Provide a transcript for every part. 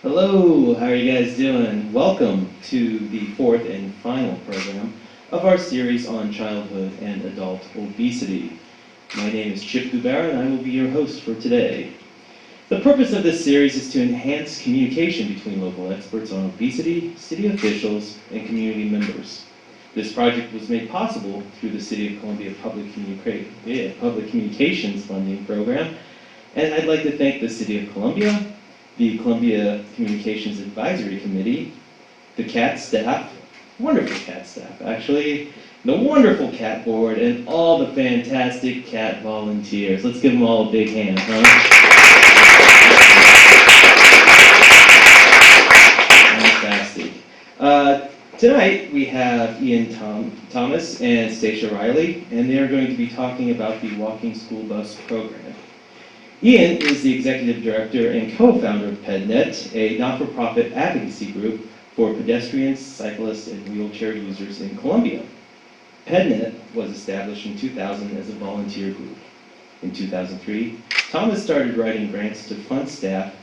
Hello, how are you guys doing? Welcome to the fourth and final program of our series on childhood and adult obesity. My name is Chip Dubara and I will be your host for today. The purpose of this series is to enhance communication between local experts on obesity, city officials, and community members. This project was made possible through the City of Columbia Public Communications Funding Program, and I'd like to thank the City of Columbia, the Columbia Communications Advisory Committee, the CAT staff, wonderful CAT staff actually, the wonderful CAT board, and all the fantastic CAT volunteers. Let's give them all a big hand, huh? Fantastic. Tonight we have Ian Thomas and Stacia Riley, and they are going to be talking about the Walking School Bus program. Ian is the executive director and co-founder of PedNet, a not-for-profit advocacy group for pedestrians, cyclists, and wheelchair users in Columbia. PedNet was established in 2000 as a volunteer group. In 2003, Thomas started writing grants to fund staff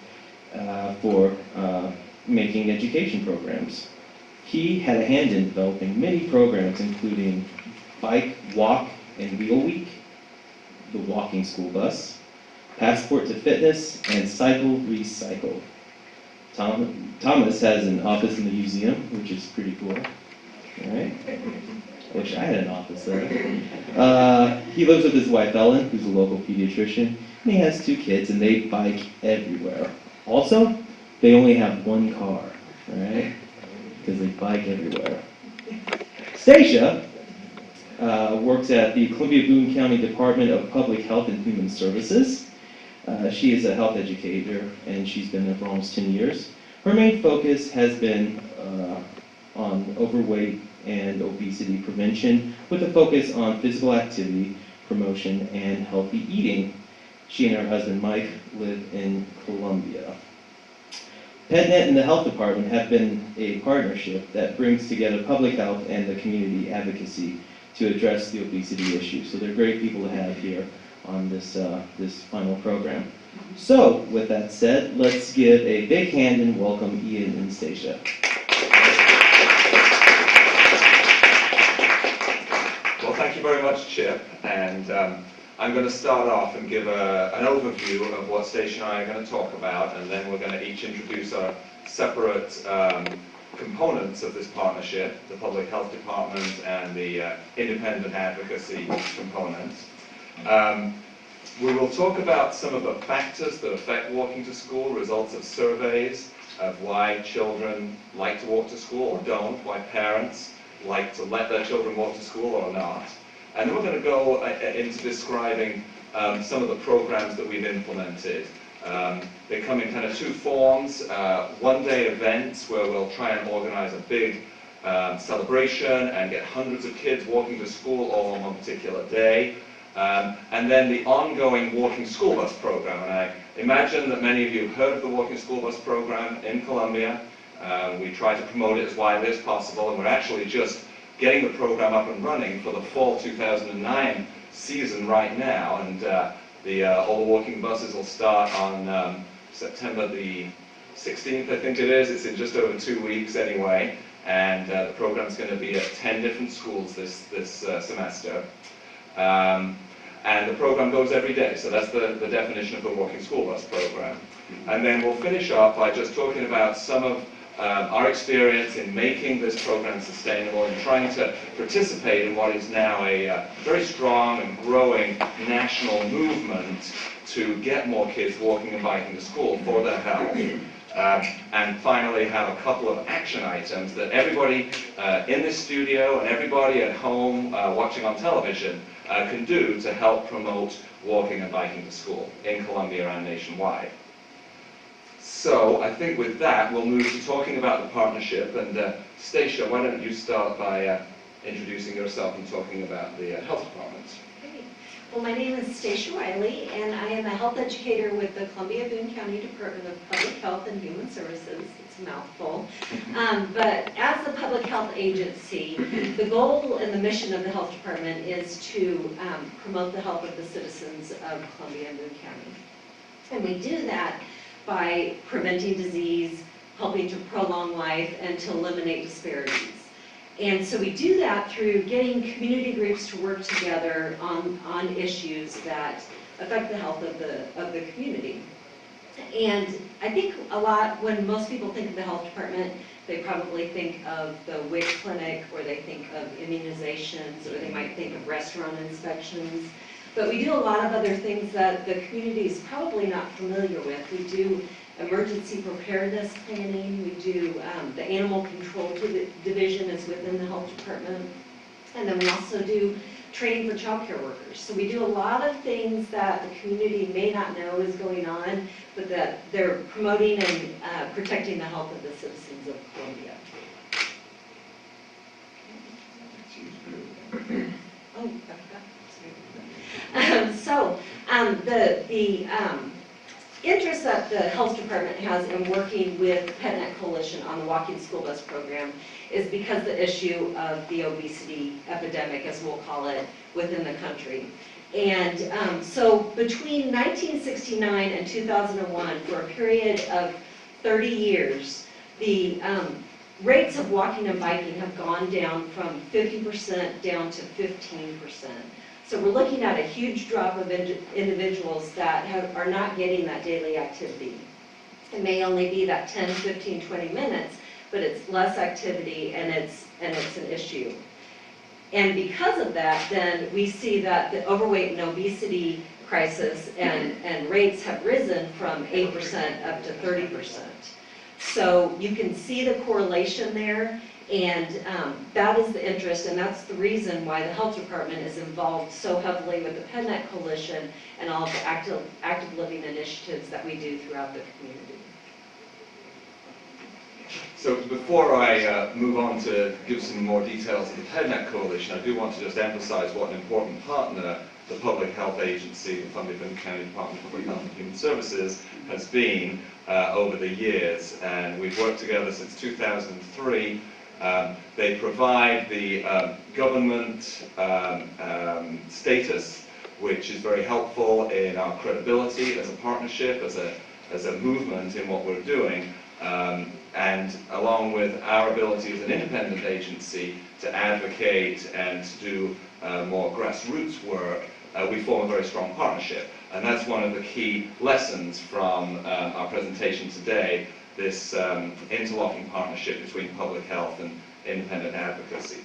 for making education programs. He had a hand in developing many programs, including Bike, Walk, and Wheel Week, the Walking School Bus, Passport to Fitness, and Cycle Recycle. Thomas has an office in the museum, which is pretty cool. All right. I wish I had an office there. He lives with his wife Ellen, who's a local pediatrician, and he has 2 kids, and they bike everywhere. Also, they only have 1 car, all right? Because they bike everywhere. Stacia works at the Columbia-Boone County Department of Public Health and Human Services. She is a health educator, and she's been there for almost 10 years. Her main focus has been on overweight and obesity prevention, with a focus on physical activity, promotion, and healthy eating. She and her husband, Mike, live in Columbia. PedNet and the Health Department have been a partnership that brings together public health and the community advocacy to address the obesity issue. So they're great people to have here on this final program. So, with that said, let's give a big hand and welcome Ian and Stacia. Well, thank you very much, Chip. And I'm going to start off and give an overview of what Stacia and I are going to talk about, and then we're going to each introduce our separate components of this partnership, the Public Health Department and the Independent Advocacy component. We will talk about some of the factors that affect walking to school, results of surveys of why children like to walk to school or don't, why parents like to let their children walk to school or not. And then we're going to go into describing some of the programs that we've implemented. They come in kind of 2 forms, one-day events where we'll try and organize a big celebration and get hundreds of kids walking to school all on one particular day. And then the ongoing Walking School Bus program. And I imagine that many of you have heard of the Walking School Bus program in Columbia. We try to promote it as widely as possible, and we're actually just getting the program up and running for the fall 2009 season right now. And all the walking buses will start on September the 16th, I think it is. It's in just over 2 weeks anyway. And the program's going to be at 10 different schools this semester. And the program goes every day, so that's the definition of the Walking School Bus program. And then we'll finish off by just talking about some of our experience in making this program sustainable and trying to participate in what is now a very strong and growing national movement to get more kids walking and biking to school for their health. And finally have a couple of action items that everybody in this studio and everybody at home watching on television can do to help promote walking and biking to school in Columbia and nationwide. So I think with that we'll move to talking about the partnership. And Stacia, why don't you start by introducing yourself and talking about the health department. Well, my name is Stacia Riley, and I am a health educator with the Columbia-Boone County Department of Public Health and Human Services. It's a mouthful. But as the public health agency, the goal and the mission of the health department is to promote the health of the citizens of Columbia and Boone County. And we do that by preventing disease, helping to prolong life, and to eliminate disparities. And so we do that through getting community groups to work together on issues that affect the health of the community. And I think a lot, when most people think of the health department, they probably think of the WIC clinic, or they think of immunizations, or they might think of restaurant inspections. But we do a lot of other things that the community is probably not familiar with. We do emergency preparedness planning. We do the animal control division is within the health department. And then we also do training for childcare workers. So we do a lot of things that the community may not know is going on, but that they're promoting and protecting the health of the citizens of Columbia. Oh, the interest that the health department has in working with PetNet Coalition on the Walking School Bus Program is because the issue of the obesity epidemic, as we'll call it, within the country. And so between 1969 and 2001, for a period of 30 years, the rates of walking and biking have gone down from 50% down to 15%. So we're looking at a huge drop of individuals that are not getting that daily activity. It may only be that 10, 15, 20 minutes, but it's less activity, and it's an issue. And because of that, then we see that the overweight and obesity crisis and rates have risen from 8% up to 30%. So you can see the correlation there, and that is the interest, and that's the reason why the health department is involved so heavily with the PetNet Coalition and all of the active living initiatives that we do throughout the community. So before I move on to give some more details of the PetNet Coalition, I do want to just emphasize what an important partner the Public Health Agency, the Columbia County Department of Public Health and Human Services, has been over the years. And we've worked together since 2003. They provide the government status, which is very helpful in our credibility as a partnership, as a movement in what we're doing. And along with our ability as an independent agency to advocate and to do more grassroots work, we form a very strong partnership. And that's one of the key lessons from our presentation today, this interlocking partnership between public health and independent advocacy.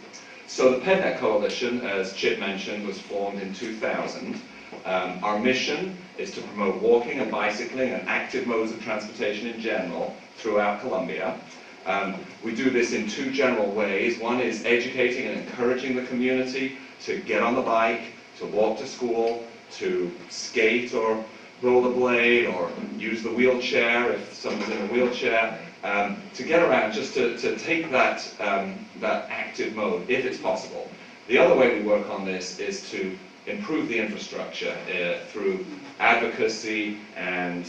So the PetNet Coalition, as Chip mentioned, was formed in 2000. Our mission is to promote walking and bicycling and active modes of transportation in general throughout Columbia. We do this in two general ways. One is educating and encouraging the community to get on the bike, to walk to school, to skate or rollerblade or use the wheelchair if someone's in a wheelchair, to get around, just to take that active mode if it's possible. The other way we work on this is to improve the infrastructure through advocacy and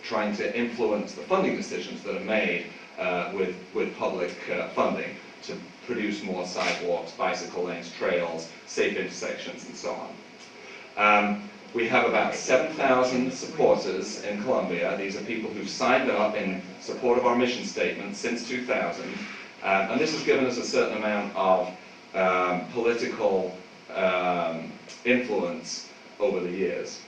trying to influence the funding decisions that are made with public funding to produce more sidewalks, bicycle lanes, trails, safe intersections, and so on. We have about 7,000 supporters in Columbia. These are people who've signed up in support of our mission statement since 2000. And this has given us a certain amount of political influence over the years.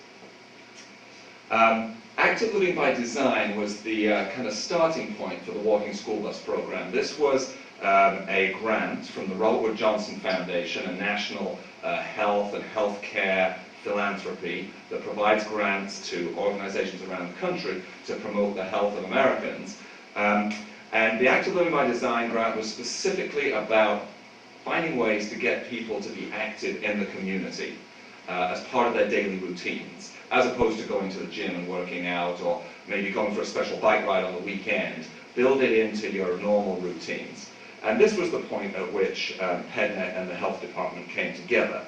Active Living by Design was the kind of starting point for the Walking School Bus program. This was a grant from the Robert Wood Johnson Foundation, a national health and healthcare philanthropy that provides grants to organizations around the country to promote the health of Americans. And the Active Living by Design grant was specifically about finding ways to get people to be active in the community as part of their daily routines, as opposed to going to the gym and working out, or maybe going for a special bike ride on the weekend. Build it into your normal routines. And this was the point at which PetNet and the health department came together.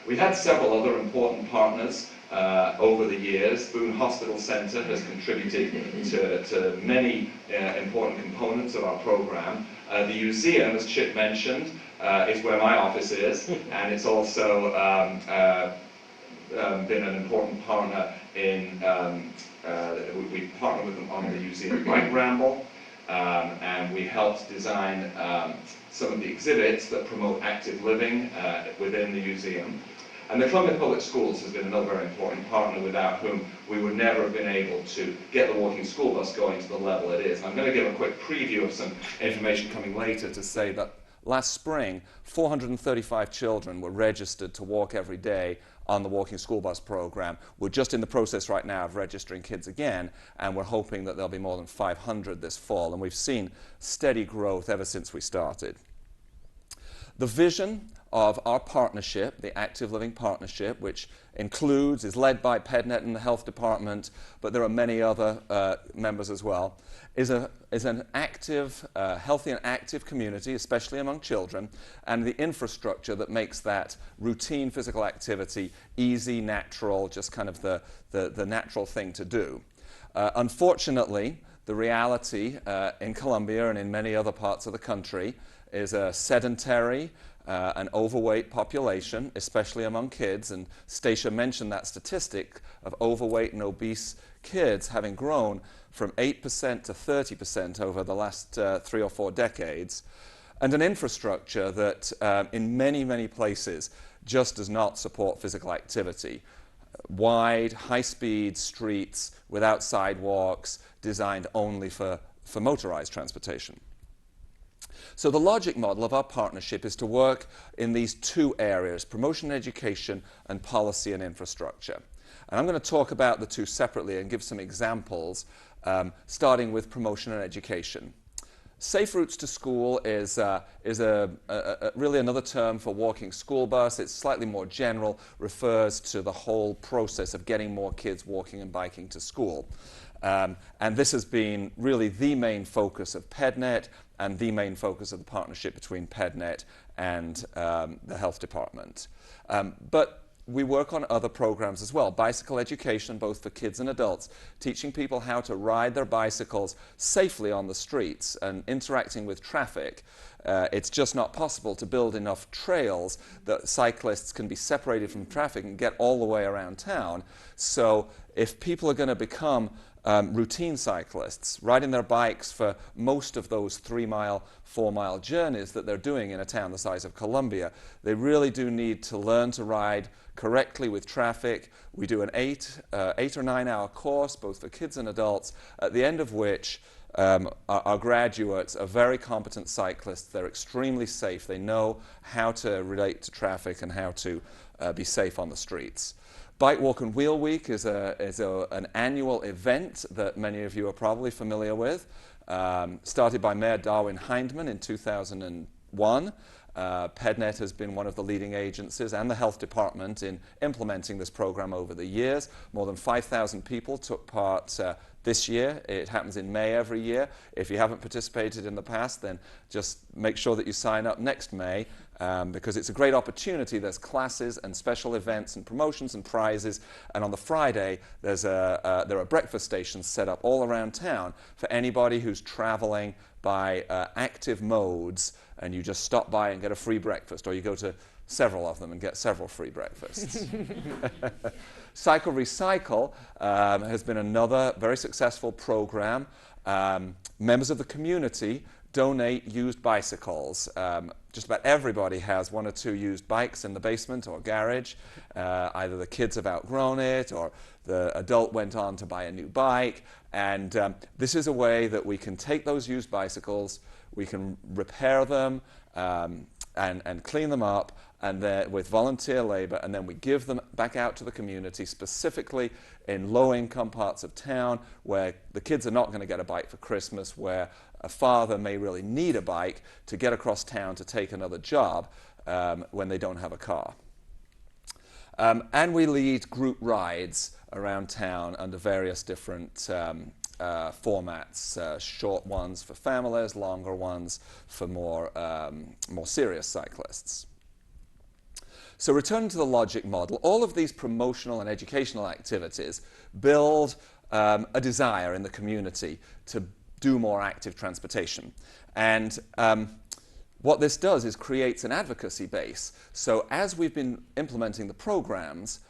We had several other important partners over the years. Boone Hospital Center has contributed to many important components of our program. The museum, as Chip mentioned, is where my office is, and it's also been an important partner in we partnered with them on the museum bike ramble, and we helped design some of the exhibits that promote active living within the museum. And the Columbia Public Schools has been another very important partner, without whom we would never have been able to get the walking school bus going to the level it is. And I'm going to give a quick preview of some information coming later to say that last spring, 435 children were registered to walk every day on the walking school bus program. We're just in the process right now of registering kids again, and we're hoping that there'll be more than 500 this fall. And we've seen steady growth ever since we started. The vision of our partnership, the Active Living Partnership, which is led by PedNet and the Health Department, but there are many other members as well, is an active, healthy and active community, especially among children, and the infrastructure that makes that routine physical activity easy, natural, just kind of the natural thing to do. Unfortunately, the reality in Columbia and in many other parts of the country is a sedentary, an overweight population, especially among kids, and Stacia mentioned that statistic of overweight and obese kids having grown from 8% to 30% over the last 3 or 4 decades, and an infrastructure that in many, many places just does not support physical activity. Wide, high-speed streets without sidewalks, designed only for motorized transportation. So the logic model of our partnership is to work in these 2 areas, promotion and education and policy and infrastructure. And I'm going to talk about the 2 separately and give some examples, starting with promotion and education. Safe routes to school is really another term for walking school bus. It's slightly more general, refers to the whole process of getting more kids walking and biking to school. And this has been really the main focus of PedNet and the main focus of the partnership between PedNet and the Health Department. But we work on other programs as well. Bicycle education, both for kids and adults, teaching people how to ride their bicycles safely on the streets and interacting with traffic. It's just not possible to build enough trails that cyclists can be separated from traffic and get all the way around town. So if people are going to become routine cyclists, riding their bikes for most of those 3-mile, 4-mile journeys that they're doing in a town the size of Columbia, they really do need to learn to ride correctly with traffic. We do an 8 or 9 hour course, both for kids and adults, at the end of which our graduates are very competent cyclists. They're extremely safe. They know how to relate to traffic and how to be safe on the streets. Bike Walk and Wheel Week is an annual event that many of you are probably familiar with, started by Mayor Darwin Hindman in 2001. PedNet has been one of the leading agencies and the Health Department in implementing this program over the years. More than 5,000 people took part this year. It happens in May every year. If you haven't participated in the past, then just make sure that you sign up next May, because it's a great opportunity. There's classes and special events and promotions and prizes, and on the Friday there are breakfast stations set up all around town for anybody who's traveling by active modes, and you just stop by and get a free breakfast, or you go to several of them and get several free breakfasts. Cycle Recycle has been another very successful program. Members of the community donate used bicycles. Just about everybody has 1 or 2 used bikes in the basement or garage. Either the kids have outgrown it or the adult went on to buy a new bike. And this is a way that we can take those used bicycles, we can repair them and clean them up with volunteer labor, and then we give them back out to the community, specifically in low-income parts of town where the kids are not going to get a bike for Christmas, where a father may really need a bike to get across town to take another job when they don't have a car. And we lead group rides around town under various different formats, short ones for families, longer ones for more serious cyclists. So returning to the logic model, all of these promotional and educational activities build a desire in the community to do more active transportation. And what this does is creates an advocacy base. So as we've been implementing the programs,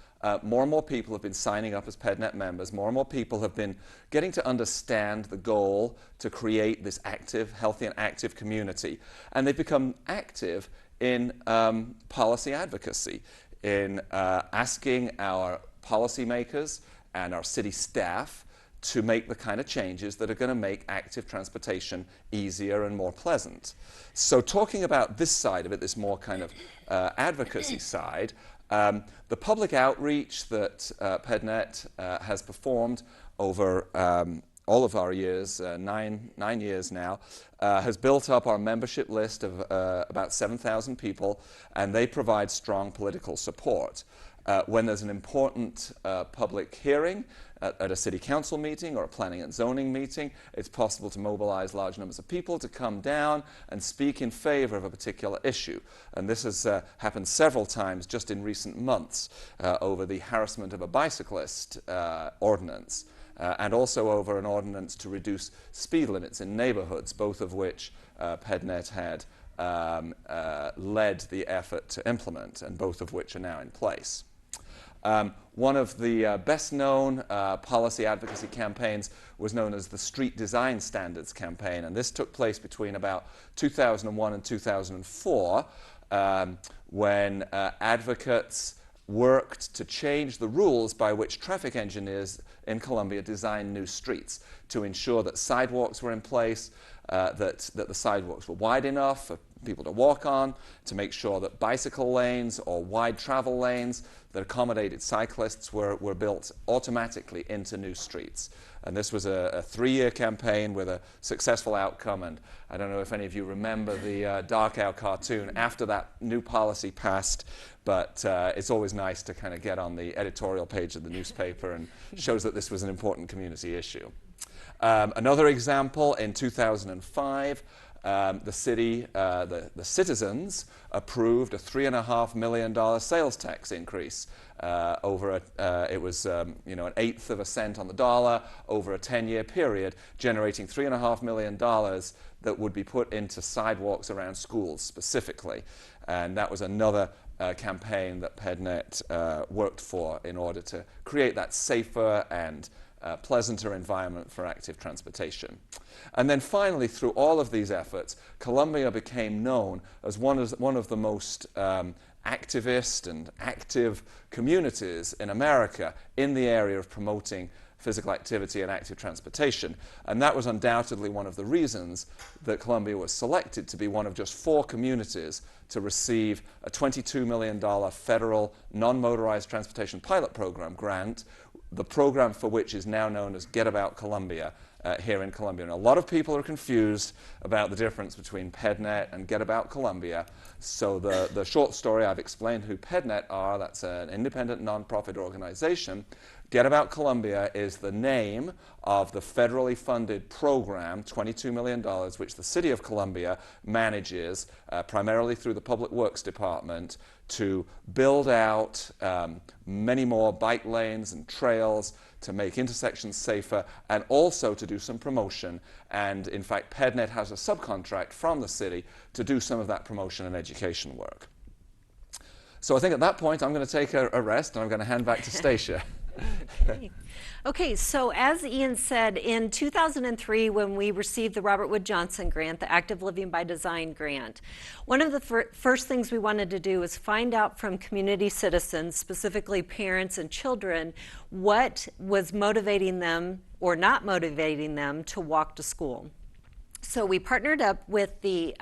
more and more people have been signing up as PedNet members. More and more people have been getting to understand the goal to create this active, healthy and active community. And they've become active in policy advocacy, in asking our policymakers and our city staff to make the kind of changes that are going to make active transportation easier and more pleasant. So talking about this side of it, this more kind of advocacy side, the public outreach that PedNet has performed over all of our years, 9 years now, has built up our membership list of about 7,000 people, and they provide strong political support. When there's an important public hearing at a city council meeting or a planning and zoning meeting, it's possible to mobilize large numbers of people to come down and speak in favor of a particular issue. And this has happened several times just in recent months over the harassment of a bicyclist ordinance. And also over an ordinance to reduce speed limits in neighborhoods, both of which PedNet had led the effort to implement, and both of which are now in place. One of the best-known policy advocacy campaigns was known as the Street Design Standards Campaign, and this took place between about 2001 and 2004, when advocates worked to change the rules by which traffic engineers in Columbia designed new streets to ensure that sidewalks were in place, that the sidewalks were wide enough for people to walk on, to make sure that bicycle lanes or wide travel lanes that accommodated cyclists were built automatically into new streets. And this was a 3-year campaign with a successful outcome. And I don't know if any of you remember the Dark Owl cartoon after that new policy passed, but it's always nice to kind of get on the editorial page of the newspaper, and shows that this was an important community issue. Another example, in 2005, the city, the citizens approved a $3.5 million sales tax increase over it was an 1/8 of a cent on the dollar over a 10-year period, generating $3.5 million that would be put into sidewalks around schools specifically. And that was another campaign that PedNet worked for in order to create that safer and pleasanter environment for active transportation. And then finally, through all of these efforts, Columbia became known as one of the most activist and active communities in America in the area of promoting physical activity and active transportation. And that was undoubtedly one of the reasons that Columbia was selected to be one of just 4 communities to receive a $22 million federal non-motorized transportation pilot program grant, the program for which is now known as Get About Columbia here in Columbia. And a lot of people are confused about the difference between PedNet and Get About Columbia. So the short story, I've explained who PedNet are. That's an independent nonprofit organization. Get About Columbia is the name of the federally funded program, $22 million, which the City of Columbia manages primarily through the Public Works Department to build out many more bike lanes and trails, to make intersections safer, and also to do some promotion. And in fact, PedNet has a subcontract from the city to do some of that promotion and education work. So I think at that point I'm going to take a rest, and I'm going to hand back to Stacia. Okay, so as Ian said, in 2003, when we received the Robert Wood Johnson grant, the Active Living by Design grant, one of the first things we wanted to do was find out from community citizens, specifically parents and children, what was motivating them or not motivating them to walk to school. So we partnered up with the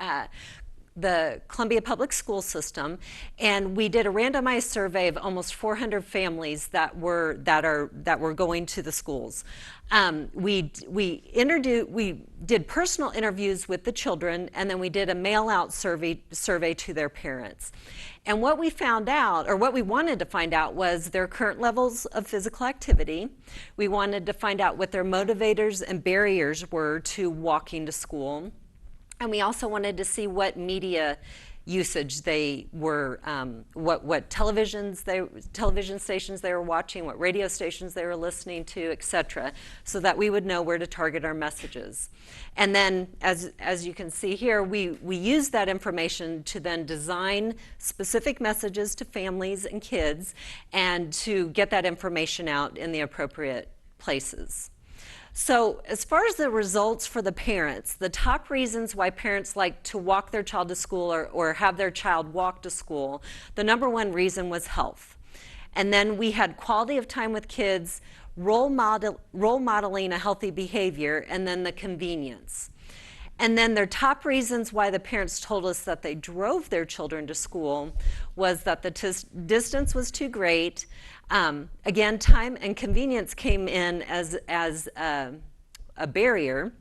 Columbia Public School System, and we did a randomized survey of almost 400 families that were going to the schools. We did personal interviews with the children, and then we did a mail-out survey to their parents. And what we found out, or what we wanted to find out, was their current levels of physical activity. We wanted to find out what their motivators and barriers were to walking to school. And we also wanted to see what media usage they were, what television stations they were watching, what radio stations they were listening to, etc., so that we would know where to target our messages. And then, as you can see here, we use that information to then design specific messages to families and kids, and to get that information out in the appropriate places. So as far as the results for the parents, the top reasons why parents like to walk their child to school or have their child walk to school, the number one reason was health. And then we had quality of time with kids, role modeling a healthy behavior, and then the convenience. And then their top reasons why the parents told us that they drove their children to school was that the distance was too great. Again, time and convenience came in as a barrier,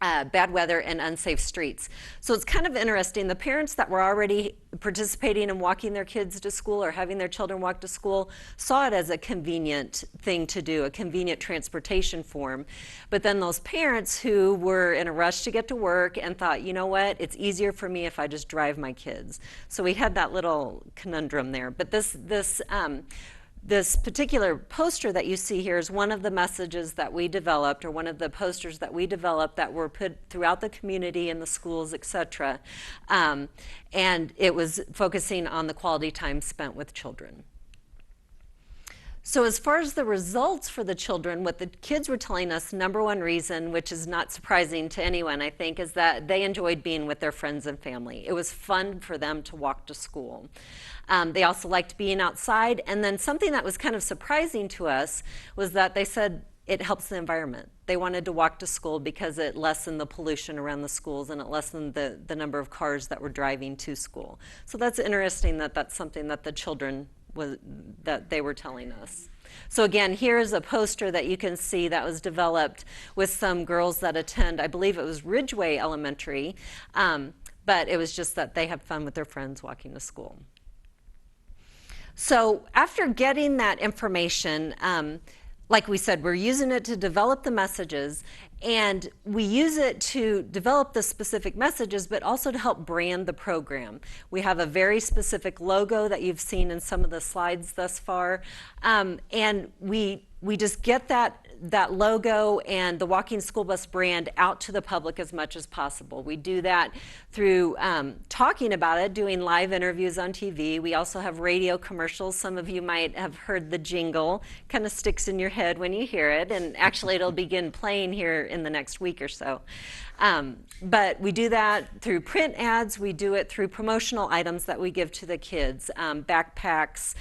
bad weather and unsafe streets. So it's kind of interesting. The parents that were already participating in walking their kids to school or having their children walk to school saw it as a convenient thing to do, a convenient transportation form. But then those parents who were in a rush to get to work and thought, you know what, it's easier for me if I just drive my kids. So we had that little conundrum there. But this particular poster that you see here is one of the messages that we developed, or one of the posters that we developed that were put throughout the community in the schools, etc. And it was focusing on the quality time spent with children. So as far as the results for the children, what the kids were telling us, number one reason, which is not surprising to anyone, I think, is that they enjoyed being with their friends and family. It was fun for them to walk to school. They also liked being outside. And then something that was kind of surprising to us was that they said it helps the environment. They wanted to walk to school because it lessened the pollution around the schools, and it lessened the number of cars that were driving to school. So that's interesting that that's something that the children that they were telling us. So again, here's a poster that you can see that was developed with some girls that attend, I believe it was Ridgeway Elementary, but it was just that they have fun with their friends walking to school. So after getting that information, like we said, we're using it to develop the messages, and we use it to develop the specific messages, but also to help brand the program. We have a very specific logo that you've seen in some of the slides thus far, and we just get that logo and the Walking School Bus brand out to the public as much as possible. We do that through talking about it, doing live interviews on TV. We also have radio commercials. Some of you might have heard the jingle. Kind of sticks in your head when you hear it, and actually it'll begin playing here in the next week or so. But we do that through print ads. We do it through promotional items that we give to the kids, backpacks.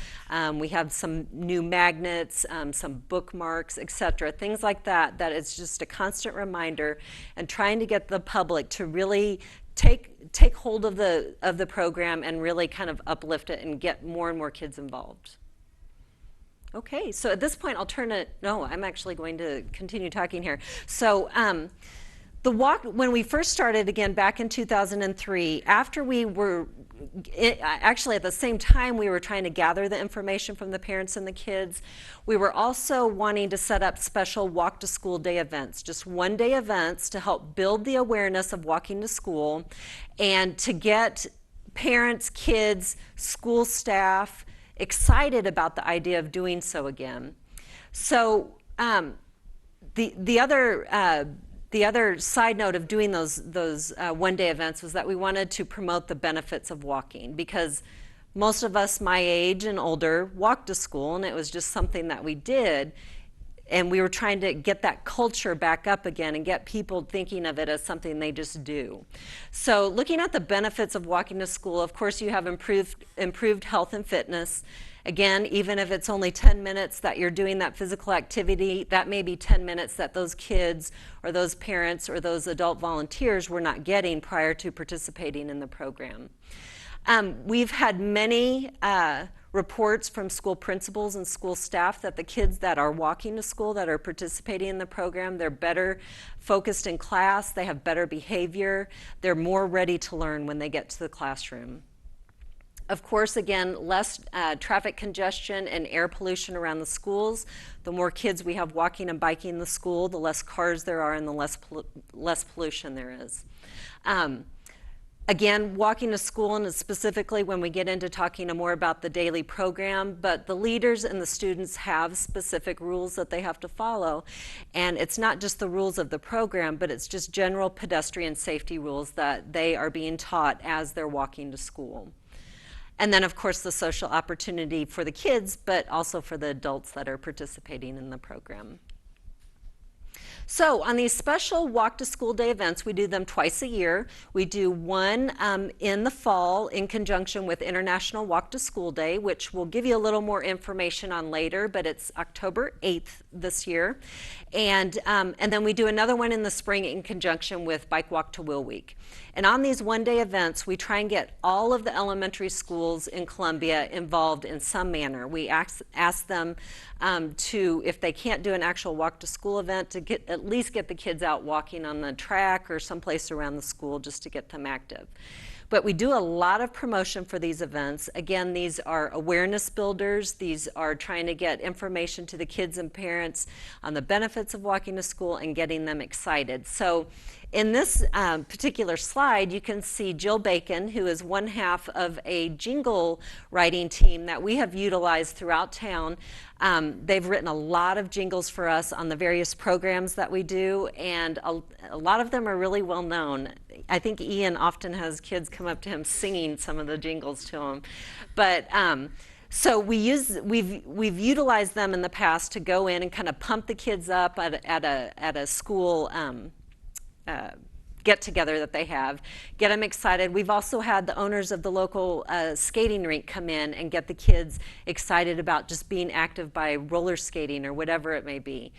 We have some new magnets, some bookmarks, etc. Things like that, that it's just a constant reminder, and trying to get the public to really take hold of the program and really kind of uplift it and get more and more kids involved. Okay, so at this point I'll turn it, no, I'm actually going to continue talking here. So the walk, when we first started again back in 2003, after we were, actually at the same time we were trying to gather the information from the parents and the kids, we were also wanting to set up special walk to school day events, just one-day events to help build the awareness of walking to school and to get parents, kids, school staff excited about the idea of doing so again. So the other side note of doing those one-day events was that we wanted to promote the benefits of walking, because most of us my age and older walked to school, and it was just something that we did, and we were trying to get that culture back up again and get people thinking of it as something they just do. So looking at the benefits of walking to school, of course you have improved health and fitness. Again, even if it's only 10 minutes that you're doing that physical activity, that may be 10 minutes that those kids or those parents or those adult volunteers were not getting prior to participating in the program. We've had many reports from school principals and school staff that the kids that are walking to school, that are participating in the program, they're better focused in class, they have better behavior, they're more ready to learn when they get to the classroom. Of course, again, less traffic congestion and air pollution around the schools. The more kids we have walking and biking in the school, the less cars there are and the less pollution there is. Again, walking to school, and specifically when we get into talking more about the daily program, but the leaders and the students have specific rules that they have to follow. And it's not just the rules of the program, but it's just general pedestrian safety rules that they are being taught as they're walking to school. And then, of course, the social opportunity for the kids, but also for the adults that are participating in the program. So on these special Walk to School Day events, we do them twice a year. We do one in the fall in conjunction with International Walk to School Day, which we'll give you a little more information on later, but it's October 8th this year. And then we do another one in the spring in conjunction with Bike Walk to Will Week. And on these one-day events, we try and get all of the elementary schools in Columbia involved in some manner. We ask them to, if they can't do an actual walk to school event, to at least get the kids out walking on the track or someplace around the school just to get them active. But we do a lot of promotion for these events. Again, these are awareness builders. These are trying to get information to the kids and parents on the benefits of walking to school and getting them excited. So in this particular slide, you can see Jill Bacon, who is one half of a jingle writing team that we have utilized throughout town. They've written a lot of jingles for us on the various programs that we do, and a lot of them are really well known. I think Ian often has kids come up to him singing some of the jingles to him. But so we've utilized them in the past to go in and kind of pump the kids up at a school get together that they have, get them excited. We've also had the owners of the local skating rink come in and get the kids excited about just being active by roller skating or whatever it may be.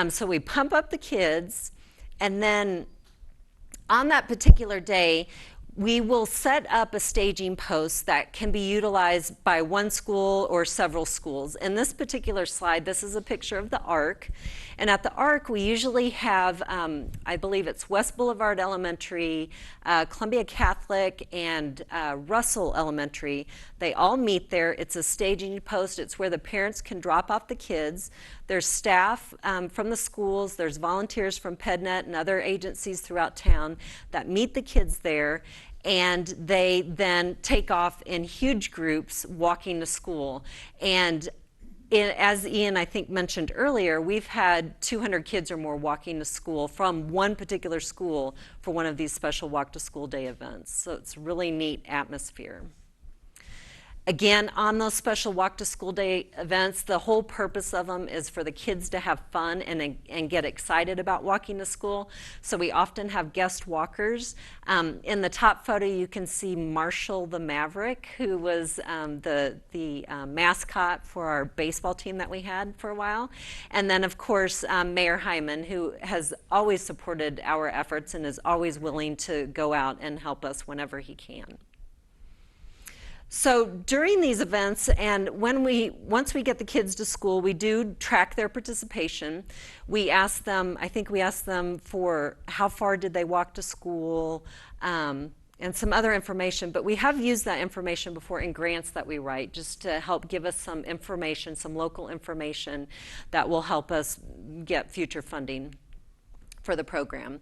So we pump up the kids, and then on that particular day, we will set up a staging post that can be utilized by one school or several schools. In this particular slide, this is a picture of the Arc. And at the Arc, we usually have, I believe it's West Boulevard Elementary, Columbia Catholic, and Russell Elementary. They all meet there. It's a staging post. It's where the parents can drop off the kids. There's staff from the schools. There's volunteers from PedNet and other agencies throughout town that meet the kids there. And they then take off in huge groups walking to school. And as Ian, I think, mentioned earlier, we've had 200 kids or more walking to school from one particular school for one of these special Walk to School Day events. So it's a really neat atmosphere. Again, on those special Walk to School Day events, the whole purpose of them is for the kids to have fun and get excited about walking to school. So we often have guest walkers. In the top photo, you can see Marshall the Maverick, who was the mascot for our baseball team that we had for a while. And then, of course, Mayor Hyman, who has always supported our efforts and is always willing to go out and help us whenever he can. So during these events, and once we get the kids to school, we do track their participation. We ask them, I think we ask them for how far did they walk to school, and some other information, but we have used that information before in grants that we write just to help give us some information, some local information that will help us get future funding for the program.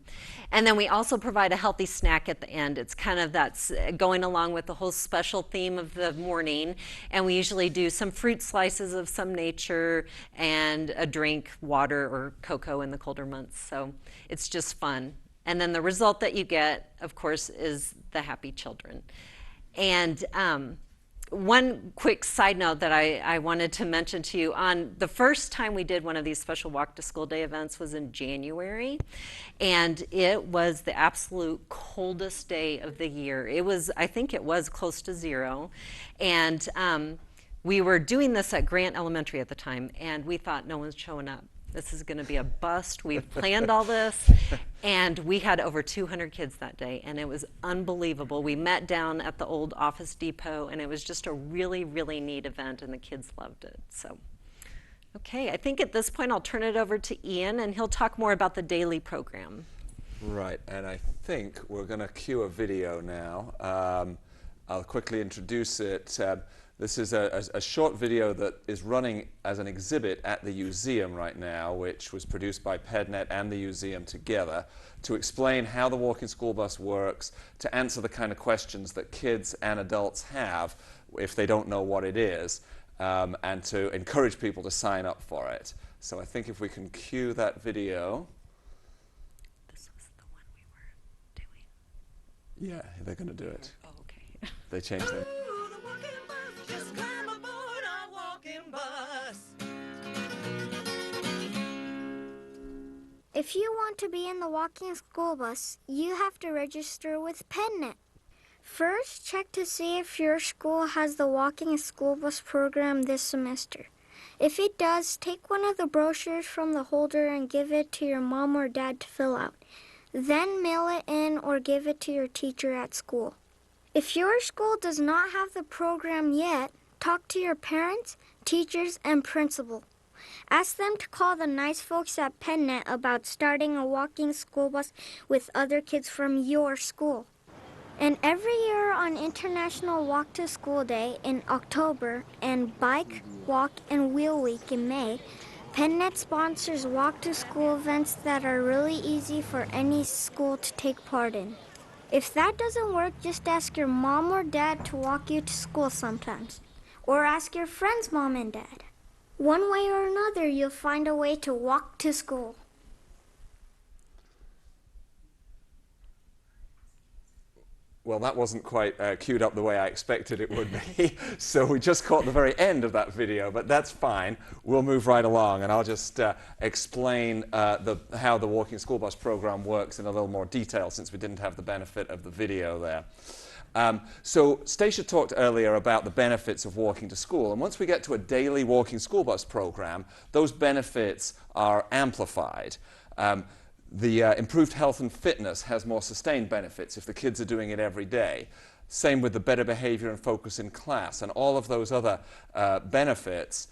And then we also provide a healthy snack at the end. It's kind of that's going along with the whole special theme of the morning, and we usually do some fruit slices of some nature and a drink, water or cocoa in the colder months. So it's just fun. And then the result that you get, of course, is the happy children. And one quick side note that I wanted to mention to you, on the first time we did one of these special Walk to School Day events was in January, and it was the absolute coldest day of the year. It was, I think it was close to 0, and we were doing this at Grant Elementary at the time, and we thought no one's showing up. This is going to be a bust. We've planned all this. And we had over 200 kids that day, and it was unbelievable. We met down at the old Office Depot, and it was just a really, really neat event, and the kids loved it. So, okay, I think at this point I'll turn it over to Ian, and he'll talk more about the daily program. Right, and I think we're going to cue a video now. I'll quickly introduce it. This is a short video that is running as an exhibit at the museum right now, which was produced by PedNet and the museum together to explain how the walking school bus works, to answer the kind of questions that kids and adults have if they don't know what it is, and to encourage people to sign up for it. So I think if we can cue that video. This was the one we were doing. Yeah, they're going to do it. Oh, okay. They changed them. Just climb aboard our walking bus. If you want to be in the walking school bus, you have to register with PedNet. First, check to see if your school has the walking school bus program this semester. If it does, take one of the brochures from the holder and give it to your mom or dad to fill out. Then mail it in or give it to your teacher at school. If your school does not have the program yet, talk to your parents, teachers, and principal. Ask them to call the nice folks at PedNet about starting a walking school bus with other kids from your school. And every year on International Walk to School Day in October and Bike, Walk, and Wheel Week in May, PedNet sponsors walk to school events that are really easy for any school to take part in. If that doesn't work, just ask your mom or dad to walk you to school sometimes. Or ask your friend's mom and dad. One way or another, you'll find a way to walk to school. Well, that wasn't quite queued up the way I expected it would be, so we just caught the very end of that video, but that's fine. We'll move right along, and I'll just explain how the Walking School Bus program works in a little more detail, since we didn't have the benefit of the video there. So Stacia talked earlier about the benefits of walking to school, and once we get to a daily walking school bus program, those benefits are amplified. The improved health and fitness has more sustained benefits if the kids are doing it every day. Same with the better behavior and focus in class and all of those other benefits.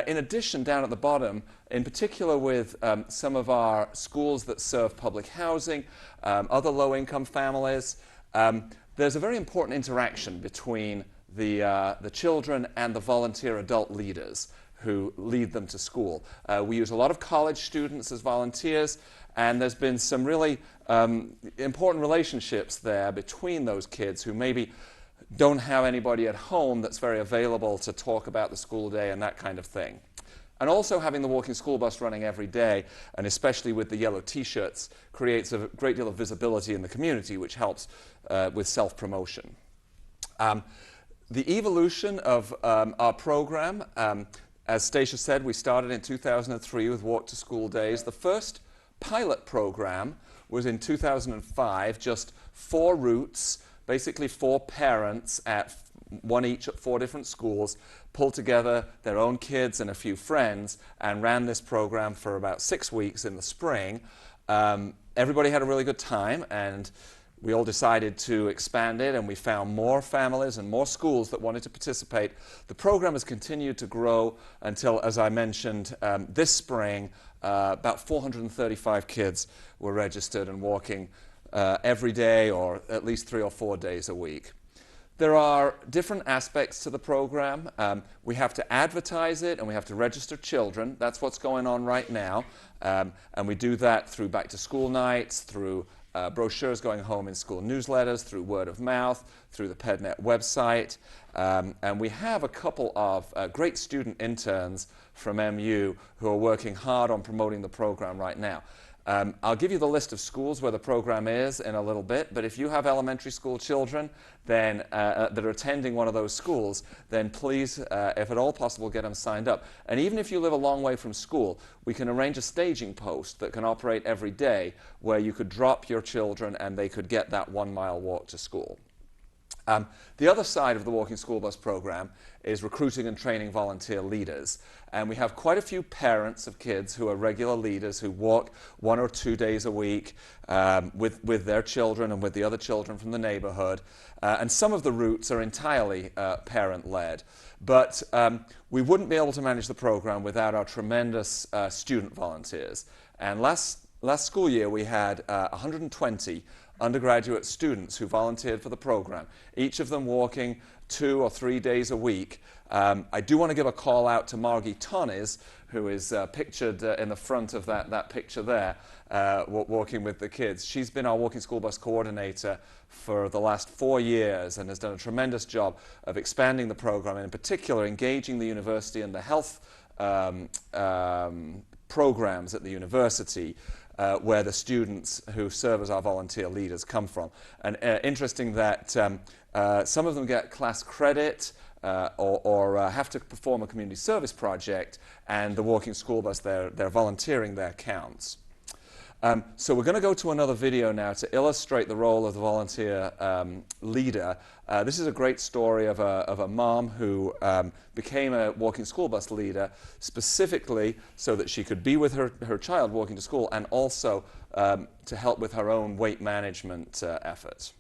In addition, down at the bottom, in particular with some of our schools that serve public housing, other low-income families, there's a very important interaction between the children and the volunteer adult leaders who lead them to school. We use a lot of college students as volunteers, and there's been some really important relationships there between those kids who maybe don't have anybody at home that's very available to talk about the school day and that kind of thing. And also having the walking school bus running every day, and especially with the yellow t-shirts, creates a great deal of visibility in the community, which helps with self-promotion. The evolution of our program, as Stacia said, we started in 2003 with Walk to School Days. The first pilot program was in 2005, just 4 routes, basically 4 parents at one each at 4 different schools, pulled together their own kids and a few friends and ran this program for about 6 weeks in the spring. Everybody had a really good time, and we all decided to expand it, and we found more families and more schools that wanted to participate. The program has continued to grow until, as I mentioned, this spring, about 435 kids were registered and walking every day, or at least 3 or 4 days a week. There are different aspects to the program. We have to advertise it, and we have to register children. That's what's going on right now. And we do that through back-to-school nights, through brochures going home in school newsletters, through word of mouth, through the PedNet website. And we have a couple of great student interns from MU who are working hard on promoting the program right now. I'll give you the list of schools where the program is in a little bit, but if you have elementary school children then, that are attending one of those schools, then please, if at all possible, get them signed up. And even if you live a long way from school, we can arrange a staging post that can operate every day where you could drop your children and they could get that 1-mile walk to school. The other side of the Walking School Bus program is recruiting and training volunteer leaders. And we have quite a few parents of kids who are regular leaders who walk 1 or 2 days a week with their children and with the other children from the neighborhood. And some of the routes are entirely parent-led. But we wouldn't be able to manage the program without our tremendous student volunteers. And last Last school year, we had 120 undergraduate students who volunteered for the program, each of them walking 2 or 3 days a week. I do want to give a call out to Margie Tonnes, who is pictured in the front of that picture there, walking with the kids. She's been our walking school bus coordinator for the last 4 years and has done a tremendous job of expanding the program, and in particular engaging the university and the health programs at the university where the students who serve as our volunteer leaders come from. And interesting that some of them get class credit or have to perform a community service project, and the walking school bus, they're volunteering their counts. So we're going to go to another video now to illustrate the role of the volunteer leader. This is a great story of a mom who became a walking school bus leader specifically so that she could be with her child walking to school, and also to help with her own weight management efforts.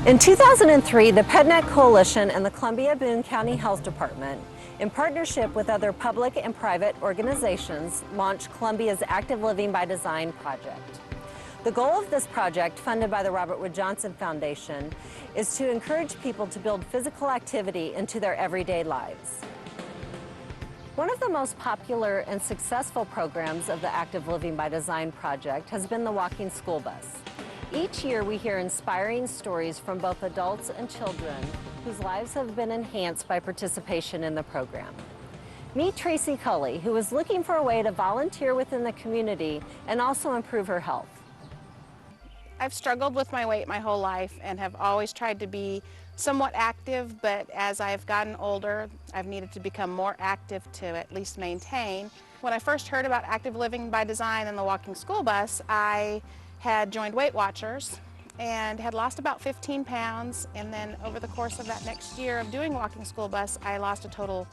In 2003, the PedNet Coalition and the Columbia-Boone County Health Department, in partnership with other public and private organizations, launched Columbia's Active Living by Design project. The goal of this project, funded by the Robert Wood Johnson Foundation, is to encourage people to build physical activity into their everyday lives. One of the most popular and successful programs of the Active Living by Design project has been the walking school bus. Each year we hear inspiring stories from both adults and children whose lives have been enhanced by participation in the program. Meet Tracy Cully, who is looking for a way to volunteer within the community and also improve her health. I've struggled with my weight my whole life and have always tried to be somewhat active, but as I've gotten older, I've needed to become more active to at least maintain. When I first heard about Active Living by Design and the walking school bus, I had joined Weight Watchers and had lost about 15 pounds, and then over the course of that next year of doing walking school bus, I lost a total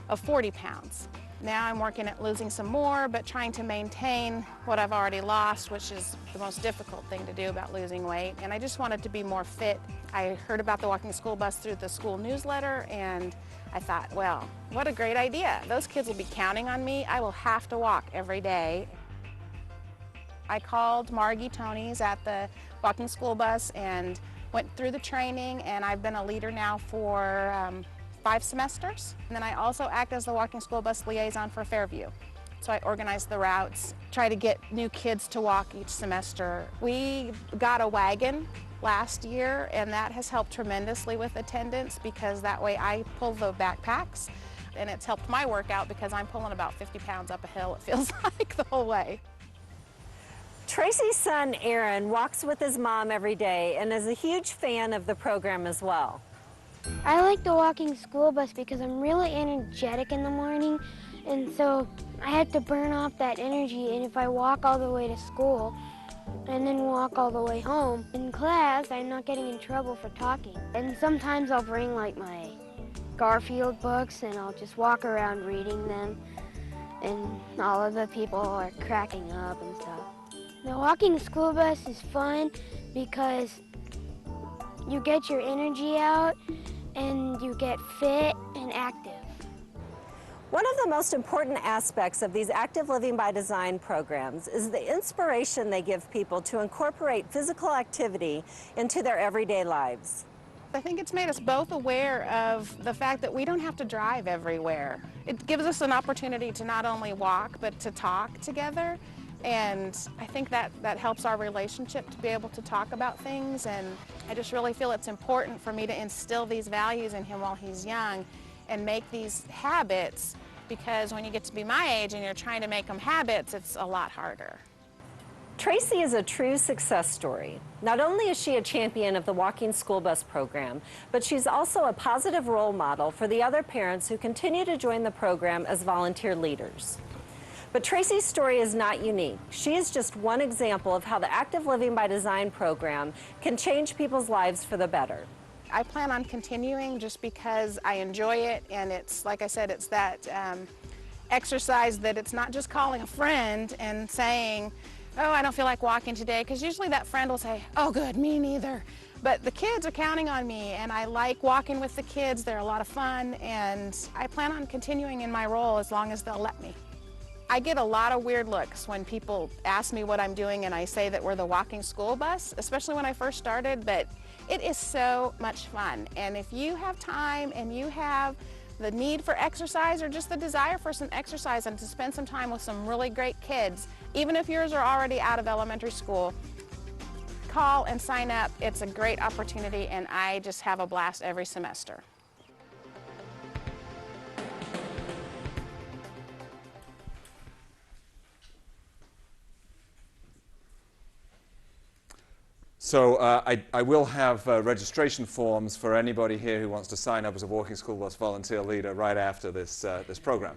of 40 pounds. Now I'm working at losing some more, but trying to maintain what I've already lost, which is the most difficult thing to do about losing weight, and I just wanted to be more fit. I heard about the walking school bus through the school newsletter, and I thought, well, what a great idea. Those kids will be counting on me. I will have to walk every day. I called Margie Tonnes at the walking school bus and went through the training, and I've been a leader now for 5 semesters. And then I also act as the walking school bus liaison for Fairview. So I organize the routes, try to get new kids to walk each semester. We got a wagon last year, and that has helped tremendously with attendance because that way I pull the backpacks, and it's helped my workout because I'm pulling about 50 pounds up a hill, it feels like, the whole way. Tracy's son, Aaron, walks with his mom every day and is a huge fan of the program as well. I like the walking school bus because I'm really energetic in the morning, and so I have to burn off that energy, and if I walk all the way to school and then walk all the way home, in class I'm not getting in trouble for talking. And sometimes I'll bring like my Garfield books and I'll just walk around reading them, and all of the people are cracking up and stuff. The walking school bus is fun because you get your energy out and you get fit and active. One of the most important aspects of these Active Living by Design programs is the inspiration they give people to incorporate physical activity into their everyday lives. I think it's made us both aware of the fact that we don't have to drive everywhere. It gives us an opportunity to not only walk, but to talk together. And I think that helps our relationship to be able to talk about things, and I just really feel it's important for me to instill these values in him while he's young and make these habits, because when you get to be my age and you're trying to make them habits, it's a lot harder. Tracy is a true success story. Not only is she a champion of the walking school bus program, but she's also a positive role model for the other parents who continue to join the program as volunteer leaders. But Tracy's story is not unique. She is just one example of how the Active Living by Design program can change people's lives for the better. I plan on continuing just because I enjoy it, and it's, like I said, it's that exercise that it's not just calling a friend and saying, oh, I don't feel like walking today, because usually that friend will say, oh good, me neither. But the kids are counting on me, and I like walking with the kids. They're a lot of fun, and I plan on continuing in my role as long as they'll let me. I get a lot of weird looks when people ask me what I'm doing and I say that we're the walking school bus, especially when I first started, but it is so much fun. And if you have time and you have the need for exercise or just the desire for some exercise and to spend some time with some really great kids, even if yours are already out of elementary school, call and sign up. It's a great opportunity, and I just have a blast every semester. So I will have registration forms for anybody here who wants to sign up as a Walking School Bus volunteer leader right after this, this program.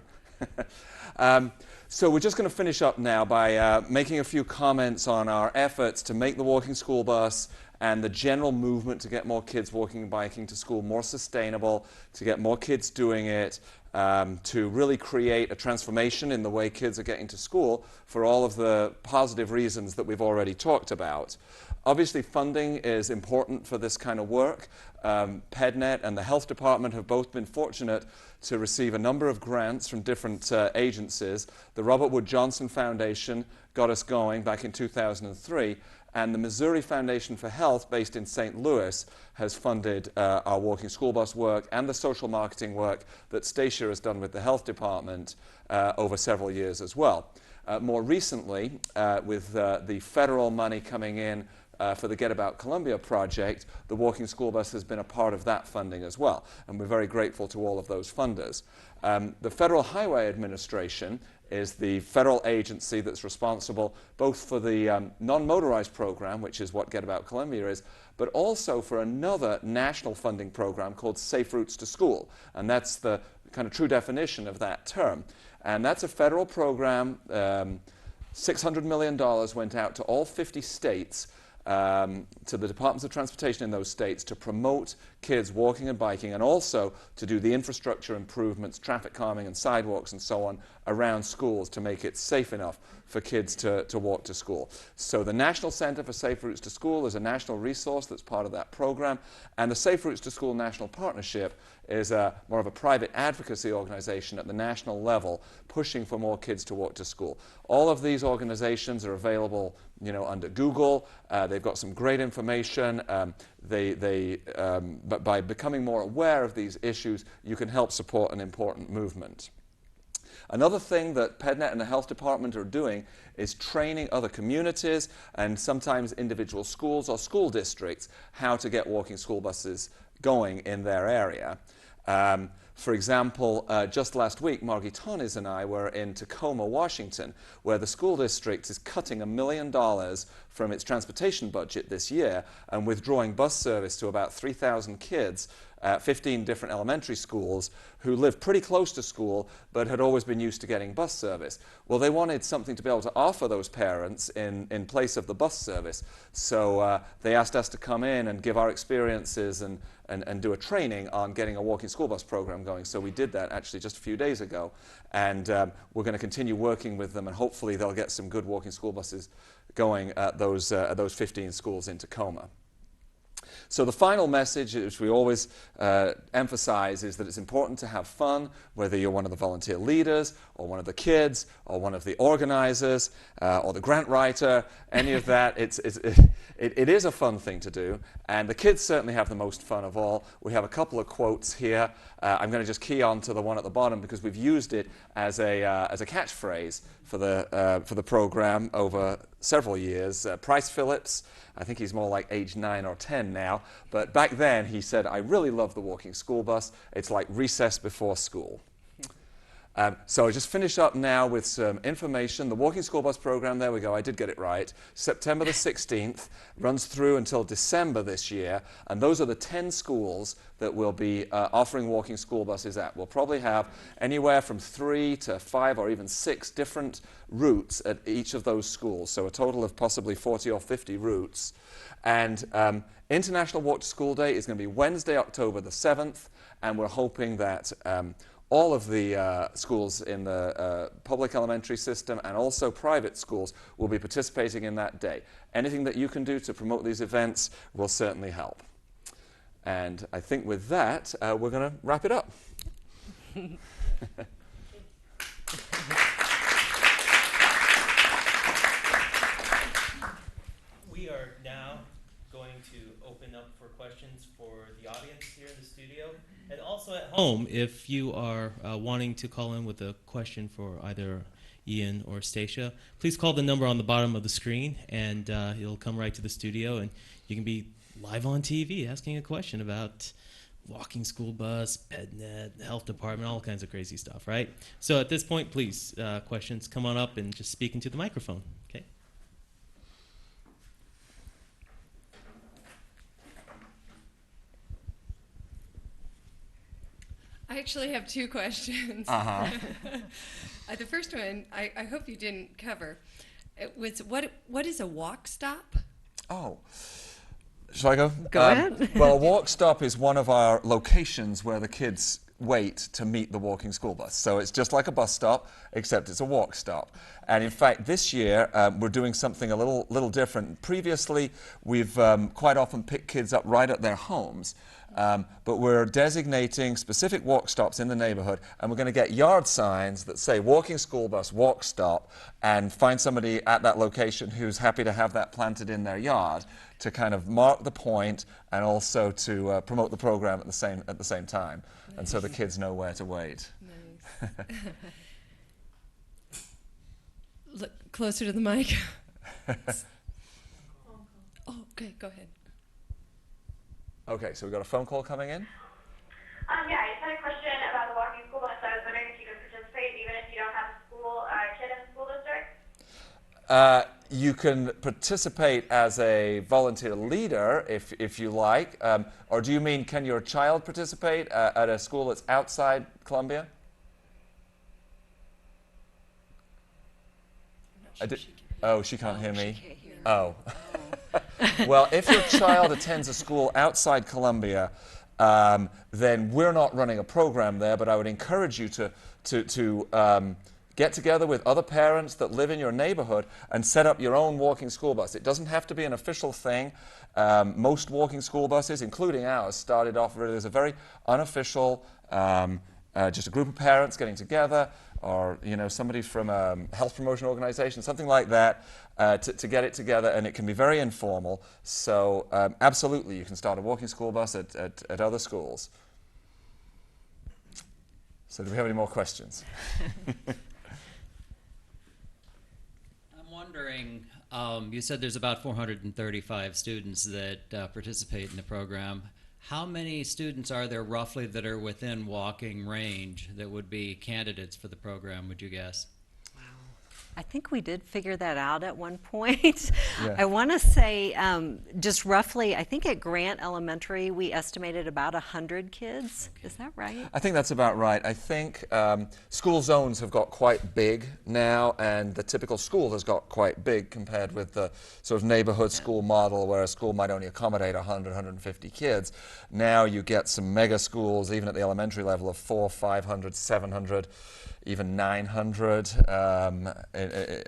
So we're just going to finish up now by making a few comments on our efforts to make the Walking School Bus and the general movement to get more kids walking and biking to school more sustainable, to get more kids doing it, to really create a transformation in the way kids are getting to school for all of the positive reasons that we've already talked about. Obviously, funding is important for this kind of work. PedNet and the Health Department have both been fortunate to receive a number of grants from different agencies. The Robert Wood Johnson Foundation got us going back in 2003, and the Missouri Foundation for Health, based in St. Louis, has funded our walking school bus work and the social marketing work that Stacia has done with the Health Department over several years as well. More recently, with the federal money coming in for the Get About Columbia project, the Walking School Bus has been a part of that funding as well, and we're very grateful to all of those funders. The Federal Highway Administration is the federal agency that's responsible both for the non-motorized program, which is what Get About Columbia is, but also for another national funding program called Safe Routes to School, and that's the kind of true definition of that term. And that's a federal program. $600 million went out to all 50 states, to the Departments of Transportation in those states, to promote kids walking and biking, and also to do the infrastructure improvements, traffic calming and sidewalks and so on around schools to make it safe enough for kids to walk to school. So the National Center for Safe Routes to School is a national resource that's part of that program, and the Safe Routes to School National Partnership is more of a private advocacy organization at the national level pushing for more kids to walk to school. All of these organizations are available, under Google. They've got some great information. But by becoming more aware of these issues, you can help support an important movement. Another thing that PedNet and the Health Department are doing is training other communities and sometimes individual schools or school districts how to get walking school buses going in their area. For example, just last week, Margie Tonis and I were in Tacoma, Washington, where the school district is cutting $1 million from its transportation budget this year and withdrawing bus service to about 3,000 kids at 15 different elementary schools who live pretty close to school but had always been used to getting bus service. Well, they wanted something to be able to offer those parents in place of the bus service. So they asked us to come in and give our experiences and do a training on getting a walking school bus program going. So we did that actually just a few days ago. And we're going to continue working with them, and hopefully they'll get some good walking school buses going at those 15 schools in Tacoma. So the final message, which we always emphasize, is that it's important to have fun, whether you're one of the volunteer leaders, or one of the kids, or one of the organizers, or the grant writer, any of that. It is a fun thing to do, and the kids certainly have the most fun of all. We have a couple of quotes here. I'm going to just key on to the one at the bottom because we've used it as a catchphrase for the program over several years. Price Phillips, I think he's more like age 9 or 10 now, but back then he said, "I really love the walking school bus. It's like recess before school." So just finish up now with some information. The Walking School Bus program, there we go, I did get it right. September the 16th, runs through until December this year, and those are the 10 schools that we'll be offering walking school buses at. We'll probably have anywhere from 3 to 5 or even 6 different routes at each of those schools, so a total of possibly 40 or 50 routes. And International Walk to School Day is going to be Wednesday, October the 7th, and we're hoping that all of the schools in the public elementary system and also private schools will be participating in that day. Anything that you can do to promote these events will certainly help. And I think with that, we're going to wrap it up. We are now going to open up for questions for the audience here in the studio and also at home. If you are wanting to call in with a question for either Ian or Stacia, please call the number on the bottom of the screen and it'll come right to the studio and you can be live on TV asking a question about walking school bus, PedNet, the health department, all kinds of crazy stuff, right? So at this point, please, questions, come on up and just speak into the microphone, okay? I actually have two questions. The first one, I hope you didn't cover. It was what is a walk stop? Oh. Shall I go? Go ahead. Well, a walk stop is one of our locations where the kids wait to meet the walking school bus. So it's just like a bus stop, except it's a walk stop. And in fact, this year, we're doing something a little different. Previously, we've quite often picked kids up right at their homes. But we're designating specific walk stops in the neighborhood, and we're going to get yard signs that say walking school bus, walk stop, and find somebody at that location who's happy to have that planted in their yard to kind of mark the point and also to promote the program at the same time. Nice. And so the kids know where to wait. Nice. Look closer to the mic. Oh, okay, go ahead. Okay, so we've got a phone call coming in. Yeah, I just had a question about the walking school bus. I was wondering if you could participate even if you don't have a school kid in the school district? You can participate as a volunteer leader if you like. Or do you mean can your child participate at a school that's outside Columbia? She can't hear me. She can't hear me. Oh. Well, if your child attends a school outside Columbia, then we're not running a program there, but I would encourage you to get together with other parents that live in your neighborhood and set up your own walking school bus. It doesn't have to be an official thing. Most walking school buses, including ours, started off really as a very unofficial, just a group of parents getting together, or somebody from a health promotion organization, something like that, to get it together, and it can be very informal. So absolutely, you can start a walking school bus at other schools. So do we have any more questions? I'm wondering, you said there's about 435 students that participate in the program. How many students are there roughly that are within walking range that would be candidates for the program, would you guess? I think we did figure that out at one point. Yeah. I want to say just roughly, I think at Grant Elementary we estimated about 100 kids. Okay. Is that right? I think that's about right. I think school zones have got quite big now, and the typical school has got quite big compared with the sort of neighborhood school model where a school might only accommodate 100, 150 kids. Now you get some mega schools, even at the elementary level, of 400, 500, 700, even 900.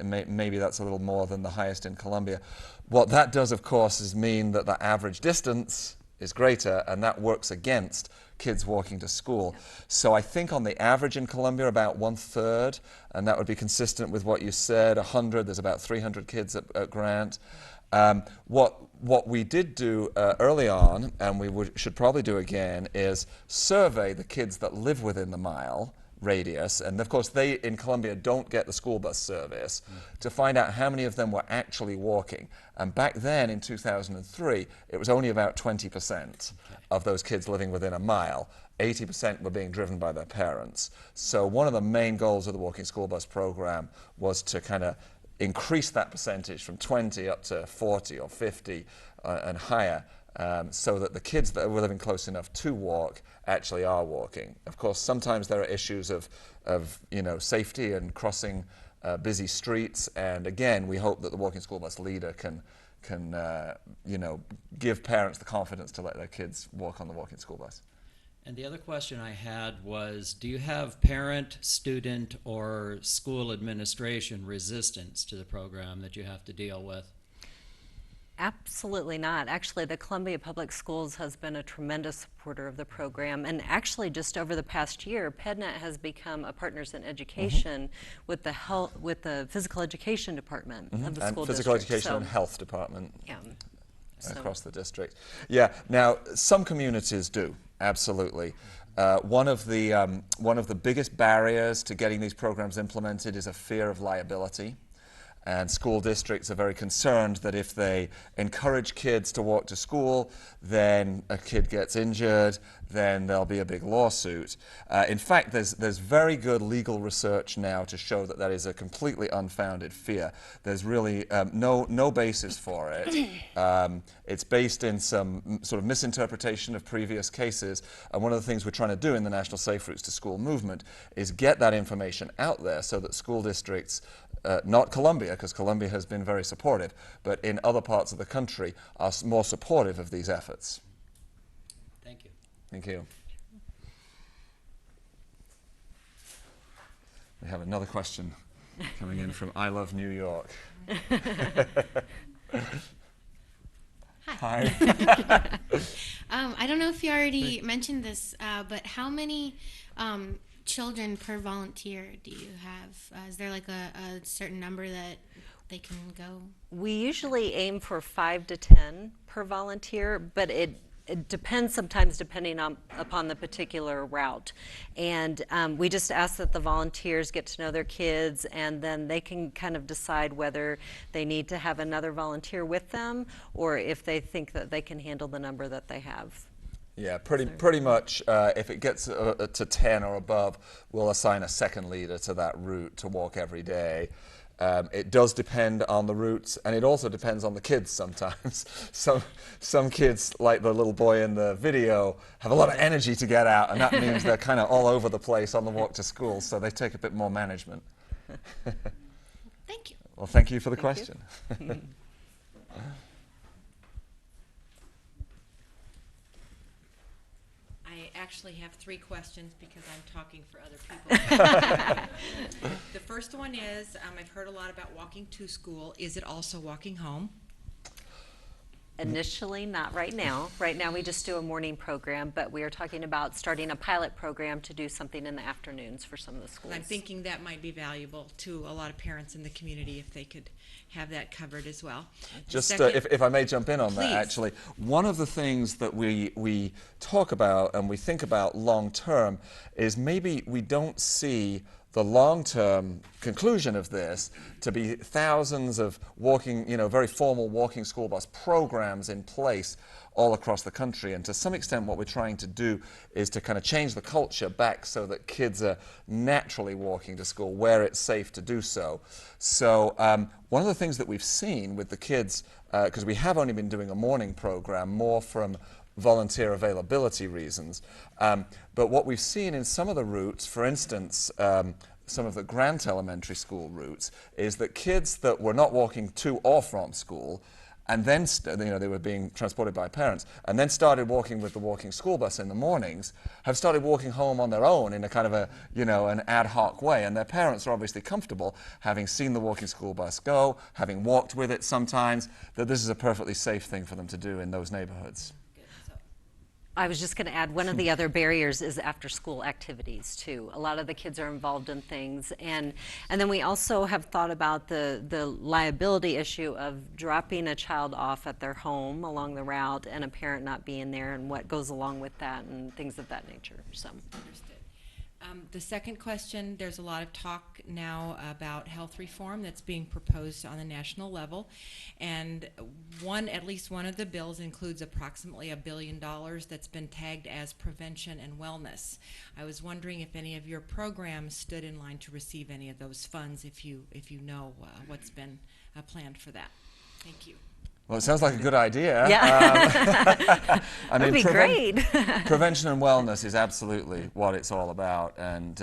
Maybe that's a little more than the highest in Columbia. What that does, of course, is mean that the average distance is greater, and that works against kids walking to school. So I think on the average in Columbia, about 1/3, and that would be consistent with what you said, 100, there's about 300 kids at Grant. What we did do early on, and we should probably do again, is survey the kids that live within the mile radius, and of course they in Columbia don't get the school bus service, to find out how many of them were actually walking. And back then in 2003 it was only about 20% of those kids living within a mile. 80% were being driven by their parents. So one of the main goals of the walking school bus program was to kind of increase that percentage from 20 up to 40 or 50 and higher, so that the kids that were living close enough to walk actually are walking. Of course, sometimes there are issues of safety and crossing busy streets, and again, we hope that the walking school bus leader can give parents the confidence to let their kids walk on the walking school bus. And the other question I had was, do you have parent, student, or school administration resistance to the program that you have to deal with? Absolutely not. Actually, the Columbia Public Schools has been a tremendous supporter of the program, and actually just over the past year, PedNet has become a Partners in Education with the Physical Education Department of the and school Physical district. Education and Health Department Yeah. across the district. Yeah, now some communities do, absolutely. One of the biggest barriers to getting these programs implemented is a fear of liability. And school districts are very concerned that if they encourage kids to walk to school, then a kid gets injured, then there'll be a big lawsuit. In fact, there's very good legal research now to show that that is a completely unfounded fear. There's really no basis for it. It's based in some sort of misinterpretation of previous cases. And one of the things we're trying to do in the National Safe Routes to School movement is get that information out there so that school districts, not Columbia, because Columbia has been very supportive, but in other parts of the country are more supportive of these efforts. Thank you. Thank you. We have another question coming in from I Love New York. Hi. I don't know if you already mentioned this, but how many children per volunteer do you have? Is there like a certain number that they can go? We usually aim for 5 to 10 per volunteer, but it depends sometimes depending upon the particular route. And we just ask that the volunteers get to know their kids, and then they can kind of decide whether they need to have another volunteer with them or if they think that they can handle the number that they have. Yeah, pretty much if it gets to 10 or above, we'll assign a second leader to that route to walk every day. It does depend on the routes, and it also depends on the kids sometimes. Some kids, like the little boy in the video, have a lot of energy to get out, and that means they're kind of all over the place on the walk to school, so they take a bit more management. Thank you. Well, thank you for the question. I actually have 3 questions because I'm talking for other people. The first one is, I've heard a lot about walking to school. Is it also walking home? Initially, not right now. Right now, we just do a morning program, but we are talking about starting a pilot program to do something in the afternoons for some of the schools. I'm thinking that might be valuable to a lot of parents in the community if they could have that covered as well. Just if I may jump in on Please. that, actually, one of the things that we talk about and we think about long term is maybe we don't see the long-term conclusion of this to be thousands of walking, very formal walking school bus programs in place all across the country. And to some extent, what we're trying to do is to kind of change the culture back so that kids are naturally walking to school where it's safe to do so. So one of the things that we've seen with the kids, because we have only been doing a morning program more from volunteer availability reasons. But what we've seen in some of the routes, for instance, some of the Grant Elementary School routes, is that kids that were not walking to or from school, and then they were being transported by parents, and then started walking with the walking school bus in the mornings, have started walking home on their own in a kind of a, an ad hoc way. And their parents are obviously comfortable, having seen the walking school bus go, having walked with it sometimes, that this is a perfectly safe thing for them to do in those neighborhoods. I was just going to add, one of the other barriers is after-school activities, too. A lot of the kids are involved in things. And then we also have thought about the liability issue of dropping a child off at their home along the route and a parent not being there and what goes along with that and things of that nature. So. Understood. The second question, there's a lot of talk now about health reform that's being proposed on the national level, and at least one of the bills includes approximately $1 billion that's been tagged as prevention and wellness. I was wondering if any of your programs stood in line to receive any of those funds, if you know what's been planned for that. Thank you. Well, it sounds like a good idea. Yeah. That'd be great. Prevention and wellness is absolutely what it's all about. And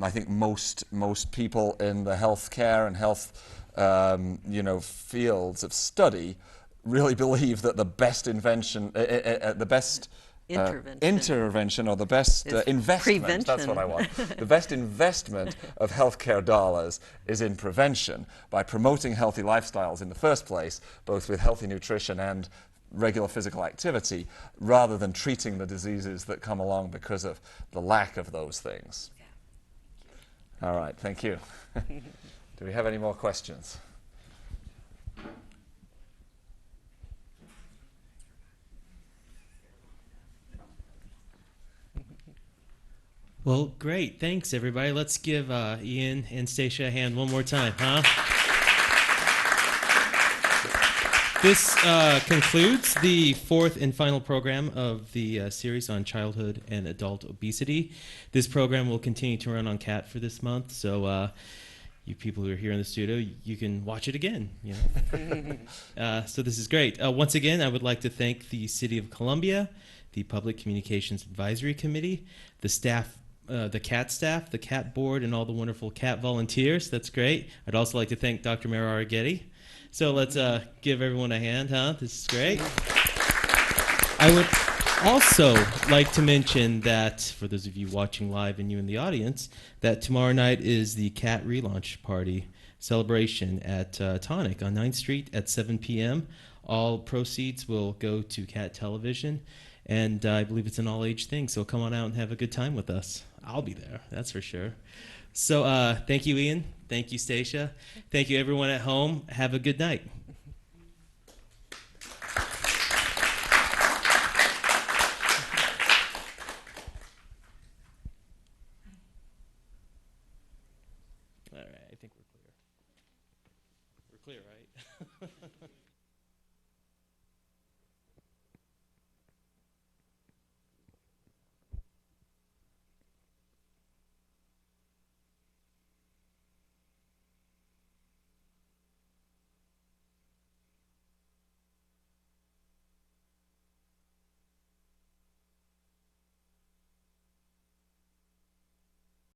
I think most people in the healthcare and health fields of study really believe that the best Intervention. or the best Is investment, that's what I want. The best investment of healthcare dollars is in prevention, by promoting healthy lifestyles in the first place, both with healthy nutrition and regular physical activity, rather than treating the diseases that come along because of the lack of those things. All right, thank you. Do we have any more questions? Well, great. Thanks, everybody. Let's give Ian and Stacia a hand one more time, huh? This concludes the fourth and final program of the series on childhood and adult obesity. This program will continue to run on CAT for this month, so you people who are here in the studio, you can watch it again. You know? So this is great. Once again, I would like to thank the City of Columbia, the Public Communications Advisory Committee, the staff, the CAT staff, the CAT board, and all the wonderful CAT volunteers. That's great. I'd also like to thank Dr. Mara Arghetti. So let's give everyone a hand, huh? This is great. I would also like to mention that, for those of you watching live and you in the audience, that tomorrow night is the CAT relaunch party celebration at Tonic on 9th Street at 7 p.m. All proceeds will go to CAT Television, and I believe it's an all-age thing, so come on out and have a good time with us. I'll be there, that's for sure. So thank you, Ian. Thank you, Stacia. Thank you, everyone at home. Have a good night.